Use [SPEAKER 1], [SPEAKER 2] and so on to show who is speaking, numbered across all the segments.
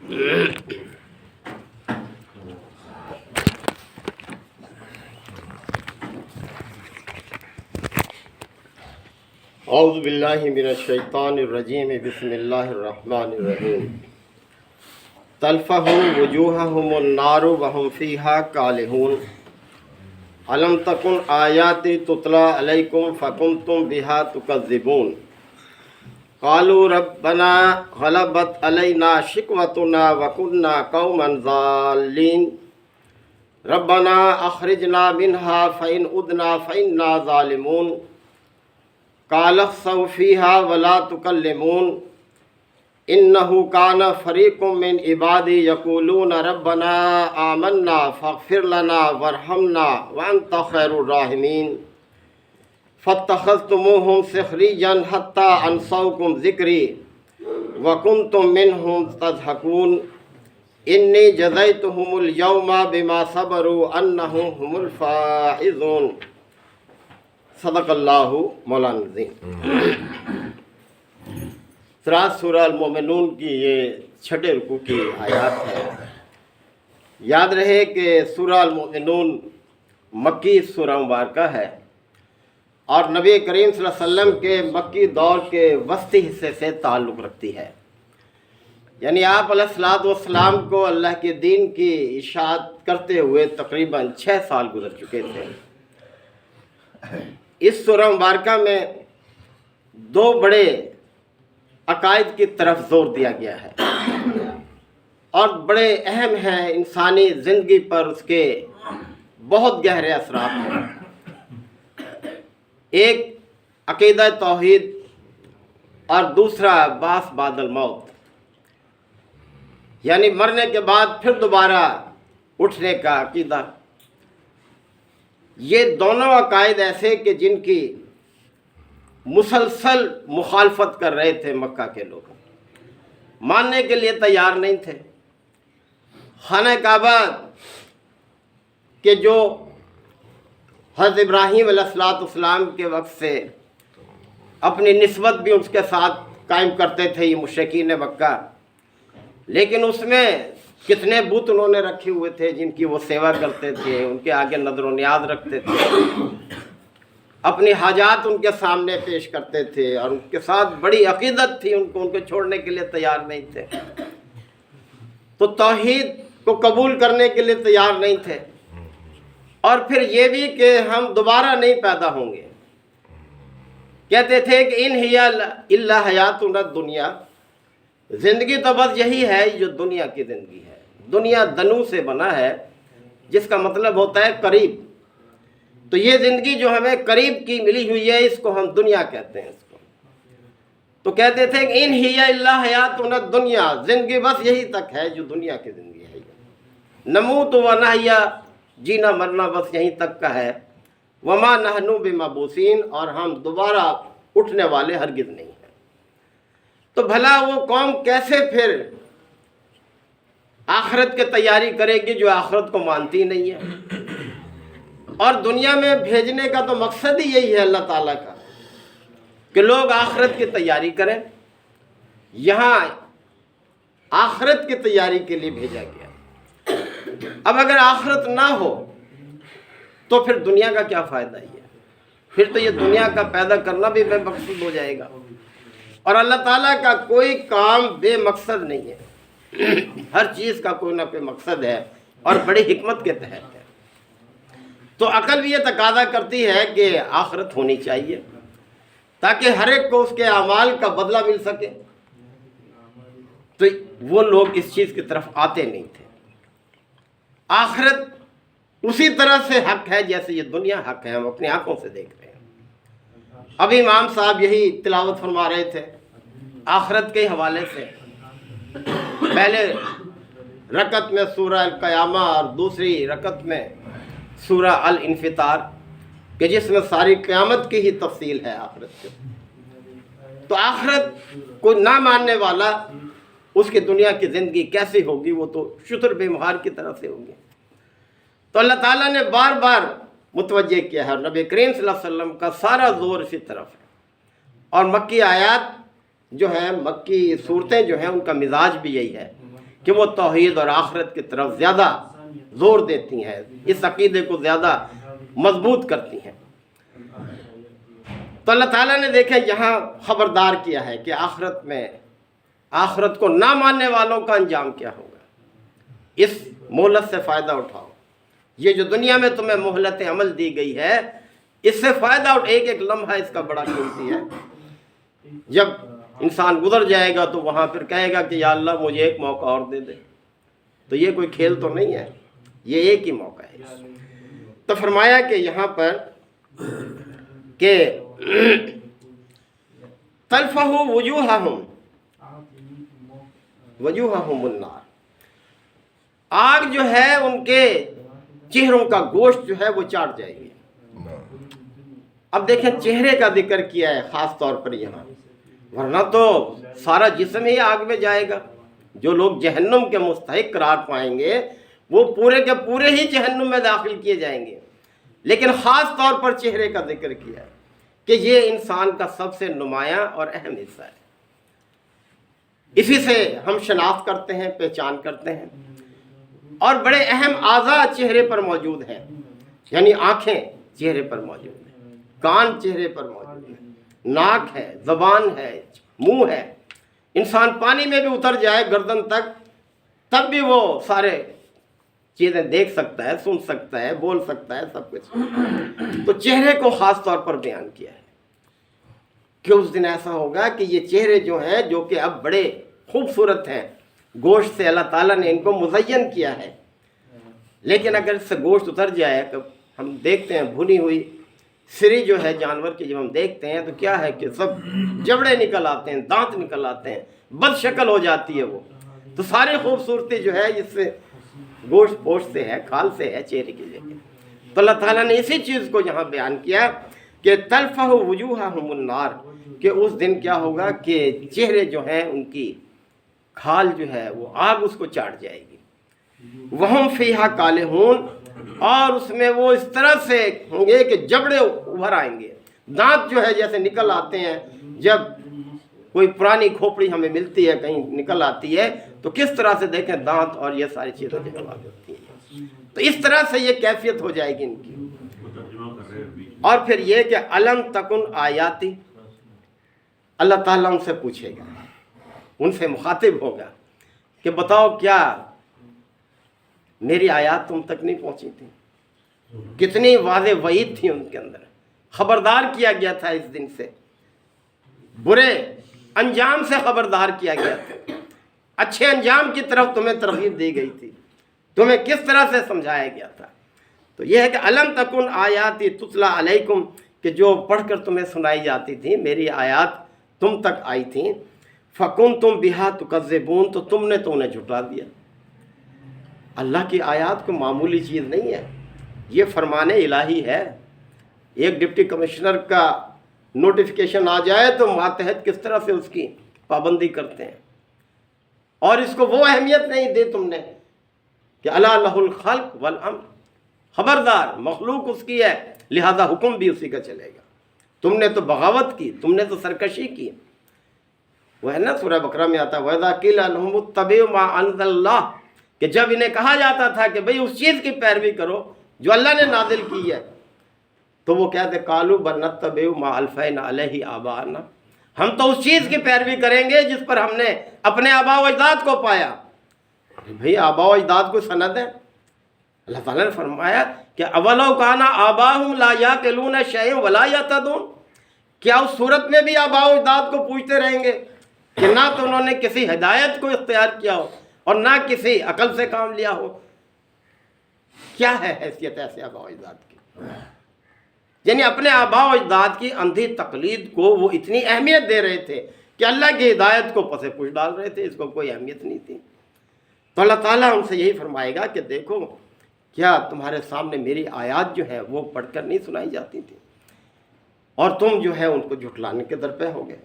[SPEAKER 1] اعوذ باللہ من الشیطان الرجیم، بسم اللہ الرحمن الرحیم۔ تلفح وجوہہم النار وہم فیہا کالحون، الم تکن آیاتی تتلی علیکم فکنتم بہا تکذبون، قالوا ربنا غلبت علینا شقوتنا وکننا قوما ضالین، ربنا اخرجنا منہا فإن عدنا فإنا ظالمون، قال اخسؤوا فيها ولا تكلمون إنه كان فريق من عبادي يقولون ربنا آمنا فاغفر لنا وارحمنا وأنت خير الراحمين فاتخذتموهم سخريا حتى أنسوكم ذكري وكنتم منهم تضحكون إني جزيتهم اليوم بما صبروا أنهم هم الفائزون۔ صدق اللہ مولانا العظیم۔ سورہ المومنون کی یہ چھٹے رکوع کی آیات ہے۔ یاد رہے کہ سورہ المومنون مکی سورہ مبارکہ ہے اور نبی کریم صلی اللہ علیہ وسلم کے مکی دور کے وسطی حصے سے تعلق رکھتی ہے، یعنی آپ علیہ الصلوۃ والسلام کو اللہ کے دین کی اشاعت کرتے ہوئے تقریباً 6 سال گزر چکے تھے۔ اس سورہ مبارکہ میں 2 بڑے عقائد کی طرف زور دیا گیا ہے اور بڑے اہم ہیں، انسانی زندگی پر اس کے بہت گہرے اثرات ہیں۔ ایک عقیدہ توحید اور دوسرا بعث بعد الموت، یعنی مرنے کے بعد پھر دوبارہ اٹھنے کا عقیدہ۔ یہ دونوں عقائد ایسے کہ جن کی مسلسل مخالفت کر رہے تھے مکہ کے لوگ، ماننے کے لیے تیار نہیں تھے۔ خانہ کعبہ کے جو حضرت ابراہیم علیہ السلام کے وقت سے اپنی نسبت بھی اس کے ساتھ قائم کرتے تھے یہ مشرکین مکہ، لیکن اس میں کتنے بت انہوں نے رکھے ہوئے تھے جن کی وہ سیوا کرتے تھے، ان کے آگے نظر و نیاز رکھتے تھے، اپنی حاجات ان کے سامنے پیش کرتے تھے اور ان کے ساتھ بڑی عقیدت تھی، ان کو چھوڑنے کے لیے تیار نہیں تھے، تو توحید کو قبول کرنے کے لیے تیار نہیں تھے، اور پھر یہ بھی کہ ہم دوبارہ نہیں پیدا ہوں گے۔ کہتے تھے کہ ان ہی الا حیاتنا الدنیا، زندگی تو بس یہی ہے جو دنیا کی زندگی ہے۔ دنیا دنو سے بنا ہے جس کا مطلب ہوتا ہے قریب، تو یہ زندگی جو ہمیں قریب کی ملی ہوئی ہے اس کو ہم دنیا کہتے ہیں۔ اس کو تو کہتے تھے کہ ان ہی الا حیاتنا الدنیا، زندگی بس یہی تک ہے جو دنیا کی زندگی ہے۔ نموت و نحیا، جینا مرنا بس یہیں تک کا ہے۔ وما نحن بمبعوثین، اور ہم دوبارہ اٹھنے والے ہرگز نہیں ہیں۔ تو بھلا وہ قوم کیسے پھر آخرت کی تیاری کرے گی جو آخرت کو مانتی نہیں ہے؟ اور دنیا میں بھیجنے کا تو مقصد ہی یہی ہے اللہ تعالیٰ کا کہ لوگ آخرت کی تیاری کریں۔ یہاں آخرت کی تیاری کے لیے بھیجا گیا۔ اب اگر آخرت نہ ہو تو پھر دنیا کا کیا فائدہ ہے؟ پھر تو یہ دنیا کا پیدا کرنا بھی بے مقصد ہو جائے گا، اور اللہ تعالیٰ کا کوئی کام بے مقصد نہیں ہے، ہر چیز کا کوئی نہ کوئی مقصد ہے اور بڑی حکمت کے تحت ہے۔ تو عقل بھی یہ تقاضا کرتی ہے کہ آخرت ہونی چاہیے تاکہ ہر ایک کو اس کے اعمال کا بدلہ مل سکے، تو وہ لوگ اس چیز کی طرف آتے نہیں تھے۔ آخرت اسی طرح سے حق ہے جیسے یہ دنیا حق ہے، ہم اپنی آنکھوں سے دیکھ رہے ہیں۔ ابھی امام صاحب یہی تلاوت فرما رہے تھے آخرت کے حوالے سے۔ پہلے رکعت میں سورہ القیامہ اور دوسری رکعت میں سورہ الانفطار، کہ جس میں ساری قیامت کی ہی تفصیل ہے آخرت کی۔ تو آخرت کو نہ ماننے والا، اس کی دنیا کی زندگی کیسی ہوگی؟ وہ تو شتر بے مہار کی طرح سے ہوگی۔ تو اللہ تعالیٰ نے بار بار متوجہ کیا ہے، اور نبی کریم صلی اللہ علیہ وسلم کا سارا زور اسی طرف ہے۔ اور مکی آیات جو ہیں، مکی صورتیں جو ہیں، ان کا مزاج بھی یہی ہے کہ وہ توحید اور آخرت کی طرف زیادہ زور دیتی ہیں، اس عقیدے کو زیادہ مضبوط کرتی ہیں۔ تو اللہ تعالیٰ نے دیکھا یہاں خبردار کیا ہے کہ آخرت کو نہ ماننے والوں کا انجام کیا ہوگا۔ اس مہلت سے فائدہ اٹھاؤ، یہ جو دنیا میں تمہیں مہلت عمل دی گئی ہے اس سے فائدہ اٹھاؤ، ایک ایک لمحہ اس کا بڑا قیمتی ہے۔ جب انسان گزر جائے گا تو وہاں پھر کہے گا کہ یا اللہ مجھے ایک موقع اور دے دے، تو یہ کوئی کھیل تو نہیں ہے، یہ ایک ہی موقع ہے۔ تو فرمایا کہ یہاں پر کہ تلفہ وجوہہم النار، آگ جو ہے ان کے چہروں کا گوشت جو ہے وہ چاٹ جائے گی۔ اب دیکھیں چہرے کا ذکر کیا ہے خاص طور پر یہاں، ورنہ تو سارا جسم ہی آگ میں جائے گا۔ جو لوگ جہنم کے مستحق قرار پائیں گے وہ پورے کے پورے ہی جہنم میں داخل کیے جائیں گے، لیکن خاص طور پر چہرے کا ذکر کیا ہے کہ یہ انسان کا سب سے نمایاں اور اہم حصہ ہے۔ اسی سے ہم شناخت کرتے ہیں، پہچان کرتے ہیں، اور بڑے اہم اعضاء چہرے پر موجود ہیں، یعنی آنکھیں چہرے پر موجود ہیں، کان چہرے پر موجود ہیں، ناک ہے، زبان ہے، منہ ہے۔ انسان پانی میں بھی اتر جائے گردن تک تب بھی وہ سارے چیزیں دیکھ سکتا ہے، سن سکتا ہے، بول سکتا ہے، سب کچھ۔ تو چہرے کو خاص طور پر بیان کیا ہے کہ اس دن ایسا ہوگا کہ یہ چہرے جو ہیں جو کہ اب بڑے خوبصورت ہیں، گوشت سے اللہ تعالیٰ نے ان کو مزین کیا ہے، لیکن اگر اس سے گوشت اتر جائے، ہم دیکھتے ہیں بھنی ہوئی سری جو ہے جانور کی جب ہم دیکھتے ہیں تو کیا ہے کہ سب جبڑے نکل آتے ہیں، دانت نکل آتے ہیں، بد شکل ہو جاتی ہے وہ۔ تو ساری خوبصورتی جو ہے اس سے گوشت پوشت سے ہے، کھال سے ہے چہرے کی جگہ۔ تو اللہ تعالیٰ نے اسی چیز کو یہاں بیان کیا کہ تلفہ وجوہہم النار، کہ اس دن کیا ہوگا کہ چہرے جو ہیں ان کی کھال جو ہے وہ آگ اس کو چاٹ جائے گی۔ وہم فیہا کالہون، اور اس میں وہ اس طرح سے ہوں گے کہ جبڑے ابھر آئیں گے، دانت جو ہے جیسے نکل آتے ہیں، جب کوئی پرانی کھوپڑی ہمیں ملتی ہے کہیں نکل آتی ہے تو کس طرح سے دیکھیں دانت اور یہ ساری چیزیں جو ہوتی ہیں، تو اس طرح سے یہ کیفیت ہو جائے گی ان کی۔ اور پھر یہ کہ الم تکن آیاتی، اللہ تعالیٰ ان سے پوچھے گا، ان سے مخاطب ہوگا کہ بتاؤ کیا میری آیات تم تک نہیں پہنچی تھی؟ کتنی واضح وعید تھی ان کے اندر، خبردار کیا گیا تھا اس دن سے، برے انجام سے خبردار کیا گیا تھا، اچھے انجام کی طرف تمہیں ترغیب دی گئی تھی، تمہیں کس طرح سے سمجھایا گیا تھا۔ تو یہ ہے کہ الم تکن آیاتی تتلا علیکم، کہ جو پڑھ کر تمہیں سنائی جاتی تھی، میری آیات تم تک آئی تھیں، فکنتم بہا تکذبون، تو تم نے تو انہیں جھٹلا دیا۔ اللہ کی آیات کو معمولی چیز نہیں ہے، یہ فرمان الہی ہے۔ ایک ڈپٹی کمشنر کا نوٹیفیکیشن آ جائے تو ماتحت کس طرح سے اس کی پابندی کرتے ہیں، اور اس کو وہ اہمیت نہیں دی تم نے کہ الا لہ الخلق والامر، خبردار مخلوق اس کی ہے لہذا حکم بھی اسی کا چلے گا۔ تم نے تو بغاوت کی، تم نے تو سرکشی کی۔ وہ ہے نا سورہ بقرہ میں آتا ہے وَإِذَا قِيلَ لَهُمُ اتَّبِعُوا مَا أَنزَلَ اللَّهُ، کہ جب انہیں کہا جاتا تھا کہ بھئی اس چیز کی پیروی کرو جو اللہ نے نازل کی ہے، تو وہ کہتے قَالُوا بَلْ نَتَّبِعُ مَا أَلْفَيْنَا عَلَيْهِ آبَاءَنَا، ہم تو اس چیز کی پیروی کریں گے جس پر ہم نے اپنے آباء و اجداد کو پایا۔ بھئی آباء و اجداد کو سند ہے، اللہ تعالیٰ نے فرمایا کہ اولو کانا آباہم لا یاقلون شیئا ولا یہتدون، کیا اس صورت میں بھی آباء و اجداد کو پوچھتے رہیں گے کہ نہ تو انہوں نے کسی ہدایت کو اختیار کیا ہو اور نہ کسی عقل سے کام لیا ہو؟ کیا ہے حیثیت ایسے آباء و اجداد کی؟ یعنی اپنے آباء و اجداد کی اندھی تقلید کو وہ اتنی اہمیت دے رہے تھے کہ اللہ کی ہدایت کو پس پش ڈال رہے تھے، اس کو کوئی اہمیت نہیں تھی۔ تو اللہ تعالیٰ ان سے یہی فرمائے گا کہ دیکھو کیا تمہارے سامنے میری آیات جو ہے وہ پڑھ کر نہیں سنائی جاتی تھی، اور تم جو ہے ان کو جھٹلانے کے در پہ ہو گئے،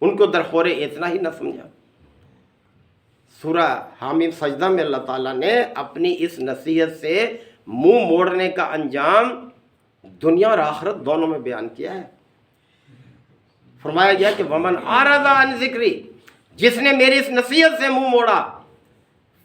[SPEAKER 1] ان کو درخور اتنا ہی نہ سمجھا۔ سورہ حامیم سجدہ میں اللہ تعالیٰ نے اپنی اس نصیحت سے منہ موڑنے کا انجام دنیا اور آخرت دونوں میں بیان کیا ہے۔ فرمایا گیا کہ ومن اعرض عن ذکری، جس نے میری اس نصیحت سے منہ موڑا،